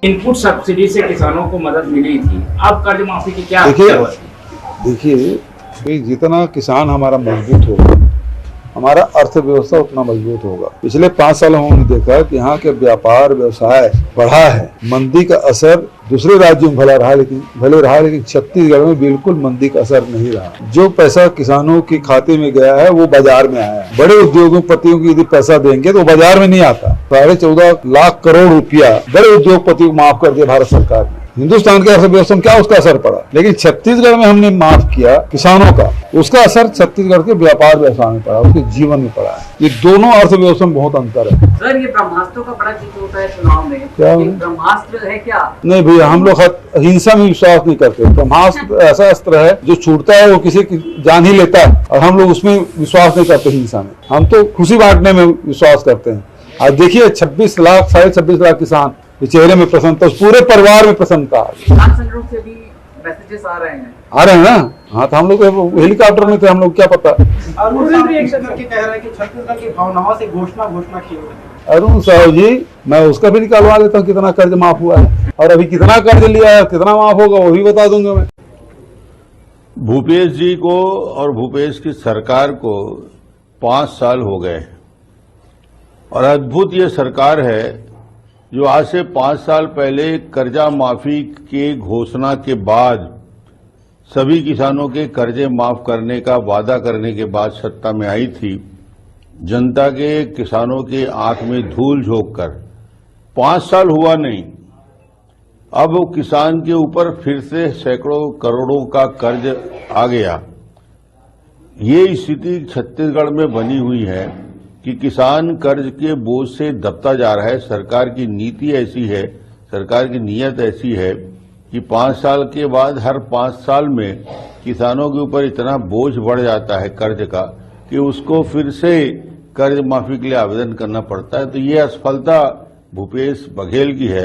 Input subsidy से किसानों को मदद मिली थी, अब कर्ज माफी की क्या देखिए कि जितना किसान हमारा मजबूत होगा, हमारा अर्थव्यवस्था उतना मजबूत होगा। पिछले 5 साल हमने देखा कि यहाँ के व्यापार व्यवसाय बढ़ा है। मंदी का असर दूसरे राज्यों में भले रहा, लेकिन छत्तीसगढ़ में बिल्कुल मंदी का असर नहीं रहा। जो पैसा किसानों के खाते में गया है वो बाजार में आया है। बड़े उद्योगपतियों को यदि पैसा देंगे तो बाजार में नहीं आता। 14.5 लाख करोड़ रुपया बड़े उद्योगपतियों को माफ कर दिया भारत सरकार ने। हिंदुस्तान के अर्थव्यवस्था में क्या उसका असर पड़ा, लेकिन छत्तीसगढ़ में हमने माफ किया किसानों का, उसका असर छत्तीसगढ़ के व्यापार व्यवसाय में पड़ा, उसके जीवन में पड़ा है। ये दोनों अर्थव्यवस्था में बहुत अंतर है। सर, ये ब्रह्मास्त्रों का बड़ा जिक्र होता है चुनाव में, क्या ब्रह्मास्त्र है क्या? नहीं भैया, हम लोग हिंसा में विश्वास नहीं करते। ब्रह्मास्त्र ऐसा अस्त्र है जो छूटता है वो किसी की जान ही लेता है, और हम लोग उसमें विश्वास नहीं करते। हिंसा में हम तो खुशी बांटने में विश्वास करते हैं। आज देखिए 26 लाख 26.5 लाख किसान के चेहरे में प्रसन्नता, पूरे परिवार में प्रसन्नता आ गई। किसान संगठन से भी मैसेजेस आ रहे हैं ना। हाँ, तो हम लोग हेलीकॉप्टर में थे, हम लोग क्या पता। अरुण रिएक्शन करके कह रहा है कि छत्तीसगढ़ की भावनाओं से घोषणा की है। अरुण साहू जी, मैं उसका भी निकालवा देता हूँ कितना कर्ज माफ हुआ है, और अभी कितना कर्ज लिया है, कितना माफ होगा वो भी बता दूंगा मैं। भूपेश जी को और भूपेश की सरकार को 5 साल हो गए, और अद्भुत ये सरकार है जो आज से 5 साल पहले कर्जा माफी के घोषणा के बाद सभी किसानों के कर्जे माफ करने का वादा करने के बाद सत्ता में आई थी। जनता के किसानों के आंख में धूल झोंककर 5 साल हुआ नहीं, अब किसान के ऊपर फिर से सैकड़ों करोड़ों का कर्ज आ गया। ये स्थिति छत्तीसगढ़ में बनी हुई है कि किसान कर्ज के बोझ से दबता जा रहा है। सरकार की नीति ऐसी है, सरकार की नीयत ऐसी है कि 5 साल के बाद हर 5 साल में किसानों के ऊपर इतना बोझ बढ़ जाता है कर्ज का कि उसको फिर से कर्ज माफी के लिए आवेदन करना पड़ता है। तो ये असफलता भूपेश बघेल की है।